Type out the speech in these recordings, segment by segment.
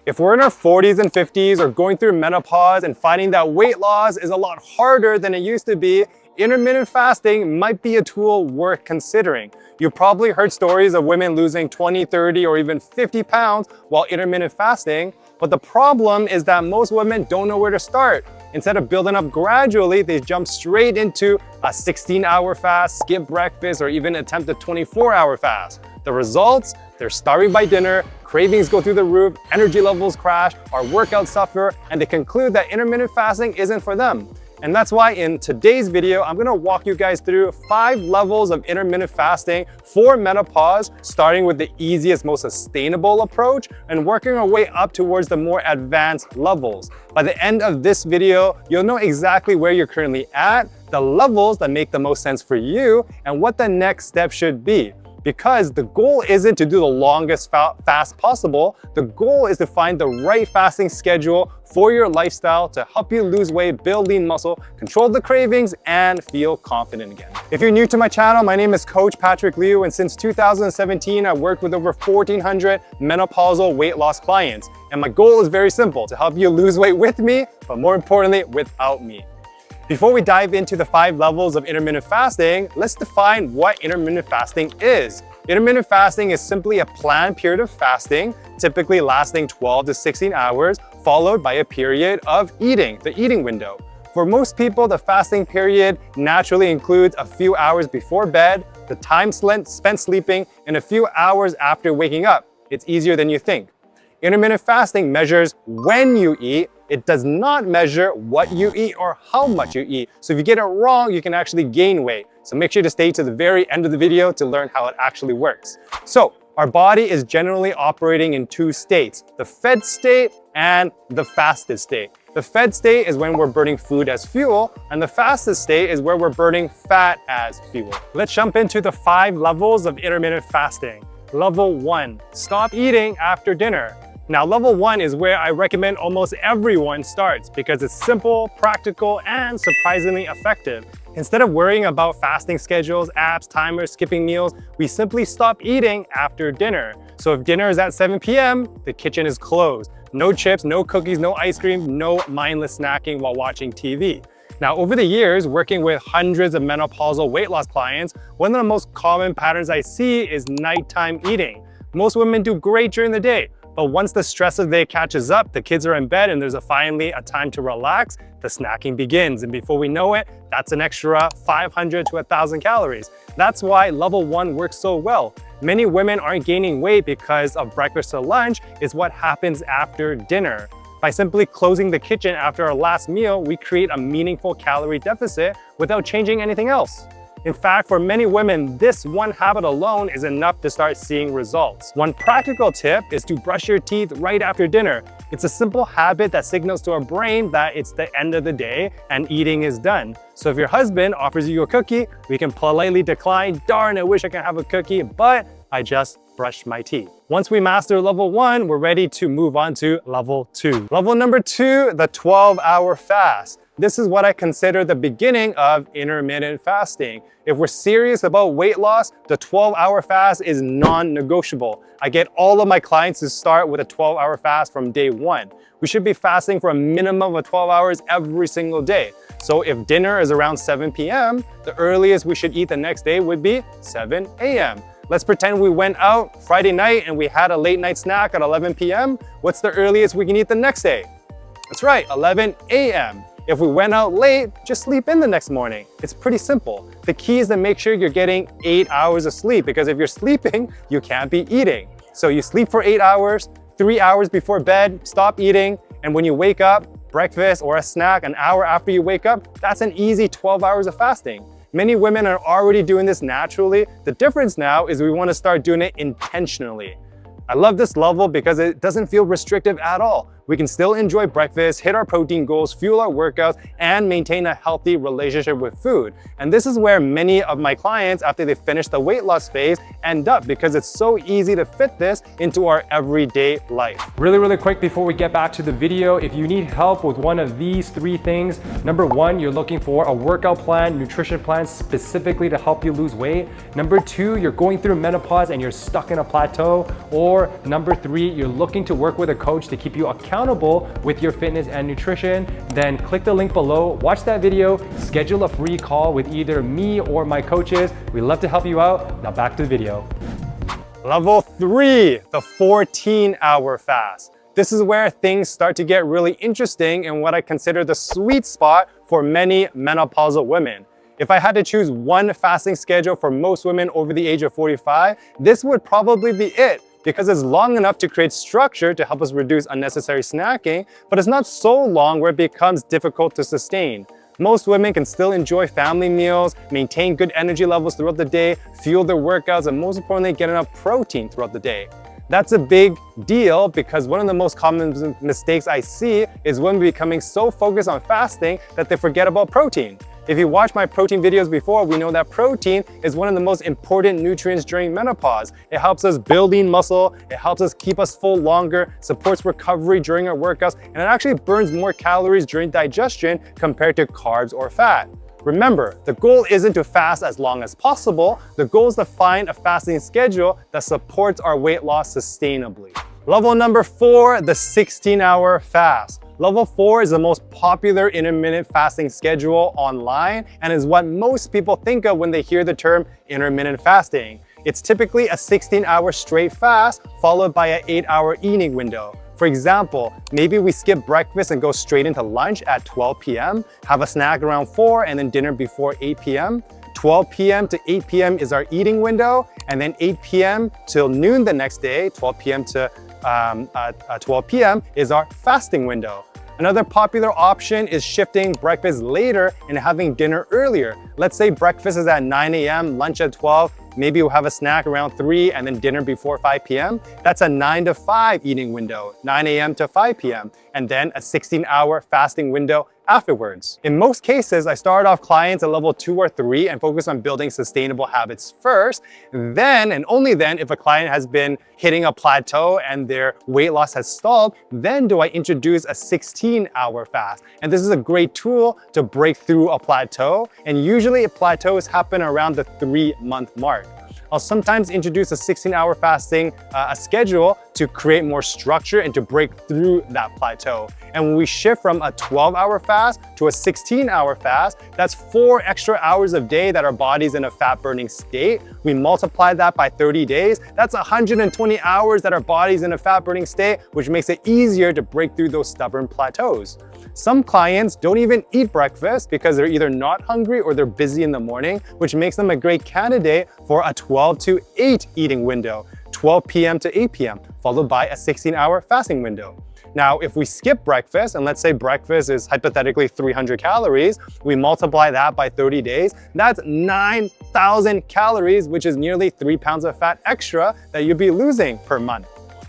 If we're in our 40s and 50s or going through menopause and finding that weight loss is a lot harder than it used to be, intermittent fasting might be a tool worth considering. You've probably heard stories of women losing 20, 30, or even 50 pounds while intermittent fasting, but the problem is that most women don't know where to start. Instead of building up gradually, they jump straight into a 16-hour fast, skip breakfast, or even attempt a 24-hour fast. The results? They're starving by dinner, cravings go through the roof, energy levels crash, our workouts suffer, and they conclude that intermittent fasting isn't for them. And that's why in today's video, I'm gonna walk you guys through 5 levels of intermittent fasting for menopause, starting with the easiest, most sustainable approach and working our way up towards the more advanced levels. By the end of this video, you'll know exactly where you're currently at, the levels that make the most sense for you, and what the next step should be. Because the goal isn't to do the longest fast possible, the goal is to find the right fasting schedule for your lifestyle to help you lose weight, build lean muscle, control the cravings, and feel confident again. If you're new to my channel, my name is Coach Patrick Liu, and since 2017, I've worked with over 1,400 menopausal weight loss clients. And my goal is very simple, to help you lose weight with me, but more importantly, without me. Before we dive into the 5 levels of intermittent fasting, let's define what intermittent fasting is. Intermittent fasting is simply a planned period of fasting, typically lasting 12 to 16 hours, followed by a period of eating, the eating window. For most people, the fasting period naturally includes a few hours before bed, the time spent sleeping, and a few hours after waking up. It's easier than you think. Intermittent fasting measures when you eat. It does not measure what you eat or how much you eat. So if you get it wrong, you can actually gain weight. So make sure to stay to the very end of the video to learn how it actually works. So our body is generally operating in 2 states, the fed state and the fasted state. The fed state is when we're burning food as fuel, and the fasted state is where we're burning fat as fuel. Let's jump into the 5 levels of intermittent fasting. Level 1, stop eating after dinner. Now, level 1 is where I recommend almost everyone starts because it's simple, practical, and surprisingly effective. Instead of worrying about fasting schedules, apps, timers, skipping meals, we simply stop eating after dinner. So if dinner is at 7 p.m., the kitchen is closed. No chips, no cookies, no ice cream, no mindless snacking while watching TV. Now, over the years, working with hundreds of menopausal weight loss clients, one of the most common patterns I see is nighttime eating. Most women do great during the day, but once the stress of the day catches up, the kids are in bed and there's finally a time to relax, the snacking begins. And before we know it, that's an extra 500 to 1,000 calories. That's why level 1 works so well. Many women aren't gaining weight because of breakfast to lunch is what happens after dinner. By simply closing the kitchen after our last meal, we create a meaningful calorie deficit without changing anything else. In fact, for many women, this one habit alone is enough to start seeing results. One practical tip is to brush your teeth right after dinner. It's a simple habit that signals to our brain that it's the end of the day and eating is done. So if your husband offers you a cookie, we can politely decline, darn, I wish I could have a cookie, but I just brushed my teeth. Once we master level 1, we're ready to move on to level 2. Level number 2, the 12-hour fast. This is what I consider the beginning of intermittent fasting. If we're serious about weight loss, the 12-hour fast is non-negotiable. I get all of my clients to start with a 12-hour fast from day 1. We should be fasting for a minimum of 12 hours every single day. So if dinner is around 7 p.m., the earliest we should eat the next day would be 7 a.m. Let's pretend we went out Friday night and we had a late night snack at 11 p.m. What's the earliest we can eat the next day? That's right, 11 a.m. If we went out late, just sleep in the next morning. It's pretty simple. The key is to make sure you're getting 8 hours of sleep because if you're sleeping, you can't be eating. So you sleep for 8 hours, 3 hours before bed, stop eating, and when you wake up, breakfast or a snack an hour after you wake up, that's an easy 12 hours of fasting. Many women are already doing this naturally. The difference now is we want to start doing it intentionally. I love this level because it doesn't feel restrictive at all. We can still enjoy breakfast, hit our protein goals, fuel our workouts, and maintain a healthy relationship with food. And this is where many of my clients, after they finish the weight loss phase, end up because it's so easy to fit this into our everyday life. Really quick before we get back to the video, if you need help with one of these 3 things, number 1, you're looking for a workout plan, nutrition plan specifically to help you lose weight. Number 2, you're going through menopause and you're stuck in a plateau, or or number 3, you're looking to work with a coach to keep you accountable with your fitness and nutrition, then click the link below, watch that video, schedule a free call with either me or my coaches. We'd love to help you out. Now back to the video. Level 3, the 14-hour fast. This is where things start to get really interesting and what I consider the sweet spot for many menopausal women. If I had to choose one fasting schedule for most women over the age of 45, this would probably be it, because it's long enough to create structure to help us reduce unnecessary snacking, but it's not so long where it becomes difficult to sustain. Most women can still enjoy family meals, maintain good energy levels throughout the day, fuel their workouts, and most importantly, get enough protein throughout the day. That's a big deal because one of the most common mistakes I see is women becoming so focused on fasting that they forget about protein. If you watched my protein videos before, we know that protein is one of the most important nutrients during menopause. It helps us building muscle, it helps us keep us full longer, supports recovery during our workouts, and it actually burns more calories during digestion compared to carbs or fat. Remember, the goal isn't to fast as long as possible. The goal is to find a fasting schedule that supports our weight loss sustainably. Level number 4, the 16-hour fast. Level 4 is the most popular intermittent fasting schedule online and is what most people think of when they hear the term intermittent fasting. It's typically a 16-hour straight fast followed by an 8-hour eating window. For example, maybe we skip breakfast and go straight into lunch at 12 p.m., have a snack around 4 and then dinner before 8 p.m. 12 p.m. to 8 p.m. is our eating window, and then 8 p.m. till noon the next day, 12 p.m. to 12 p.m. is our fasting window. Another popular option is shifting breakfast later and having dinner earlier. Let's say breakfast is at 9 a.m., lunch at 12, maybe we'll have a snack around 3 and then dinner before 5 p.m. That's a 9 to 5 eating window, 9 a.m. to 5 p.m. and then a 16-hour fasting window afterwards. In most cases, I start off clients at level 2 or 3 and focus on building sustainable habits first. Then, and only then, if a client has been hitting a plateau and their weight loss has stalled, then do I introduce a 16-hour fast. And this is a great tool to break through a plateau. And usually plateaus happen around the 3-month mark. I'll sometimes introduce a 16-hour fasting schedule to create more structure and to break through that plateau. And when we shift from a 12-hour fast to a 16-hour fast, that's 4 extra hours of day that our body's in a fat-burning state. We multiply that by 30 days. That's 120 hours that our body's in a fat-burning state, which makes it easier to break through those stubborn plateaus. Some clients don't even eat breakfast because they're either not hungry or they're busy in the morning, which makes them a great candidate for a 12 to 8 eating window, 12 p.m. to 8 p.m., followed by a 16-hour fasting window. Now, if we skip breakfast, and let's say breakfast is hypothetically 300 calories, we multiply that by 30 days, that's 9,000 calories, which is nearly 3 pounds of fat extra that you'd be losing per month.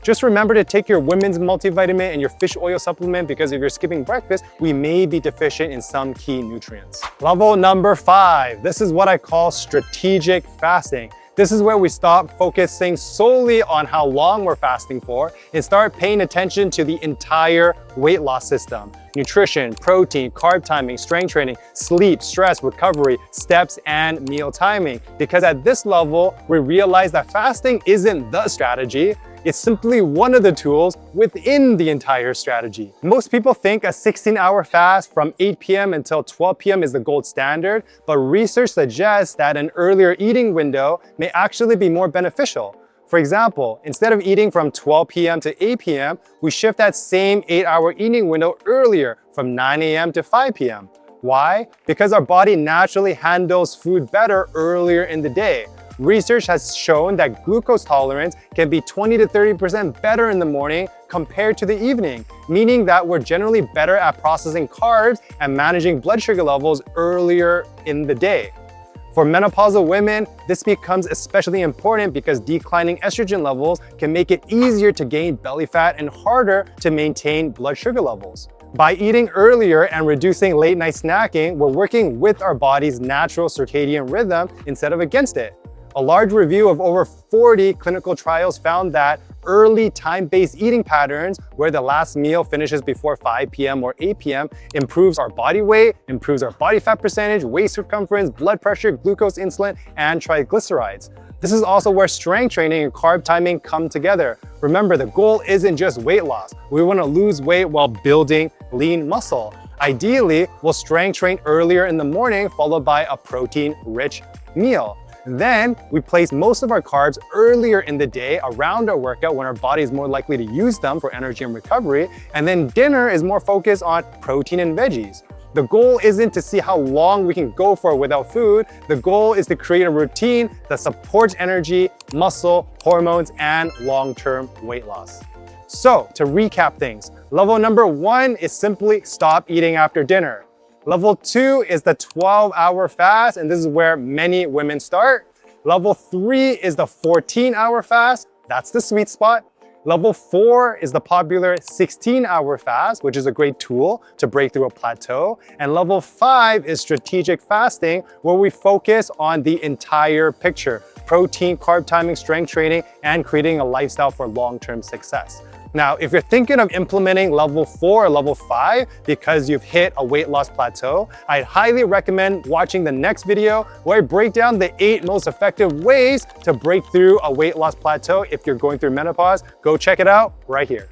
Just remember to take your women's multivitamin and your fish oil supplement because if you're skipping breakfast, we may be deficient in some key nutrients. Level number 5, this is what I call strategic fasting. This is where we stop focusing solely on how long we're fasting for and start paying attention to the entire weight loss system. Nutrition, protein, carb timing, strength training, sleep, stress, recovery, steps, and meal timing. Because at this level, we realize that fasting isn't the strategy. It's simply one of the tools within the entire strategy. Most people think a 16-hour fast from 8 p.m. until 12 p.m. is the gold standard, but research suggests that an earlier eating window may actually be more beneficial. For example, instead of eating from 12 p.m. to 8 p.m., we shift that same 8-hour eating window earlier from 9 a.m. to 5 p.m. Why? Because our body naturally handles food better earlier in the day. Research has shown that glucose tolerance can be 20 to 30% better in the morning compared to the evening, meaning that we're generally better at processing carbs and managing blood sugar levels earlier in the day. For menopausal women, this becomes especially important because declining estrogen levels can make it easier to gain belly fat and harder to maintain blood sugar levels. By eating earlier and reducing late night snacking, we're working with our body's natural circadian rhythm instead of against it. A large review of over 40 clinical trials found that early time-based eating patterns, where the last meal finishes before 5 p.m. or 8 p.m., improves our body weight, improves our body fat percentage, waist circumference, blood pressure, glucose, insulin, and triglycerides. This is also where strength training and carb timing come together. Remember, the goal isn't just weight loss. We want to lose weight while building lean muscle. Ideally, we'll strength train earlier in the morning, followed by a protein-rich meal. Then we place most of our carbs earlier in the day around our workout when our body is more likely to use them for energy and recovery. And then dinner is more focused on protein and veggies. The goal isn't to see how long we can go for without food. The goal is to create a routine that supports energy, muscle, hormones, and long-term weight loss. So to recap things, level number 1 is simply stop eating after dinner. Level 2 is the 12-hour fast, and this is where many women start. Level 3 is the 14-hour fast. That's the sweet spot. Level 4 is the popular 16-hour fast, which is a great tool to break through a plateau. And level 5 is strategic fasting, where we focus on the entire picture: protein, carb timing, strength training, and creating a lifestyle for long-term success. Now, if you're thinking of implementing level 4 or level 5 because you've hit a weight loss plateau, I'd highly recommend watching the next video where I break down the 8 most effective ways to break through a weight loss plateau if you're going through menopause. Go check it out right here.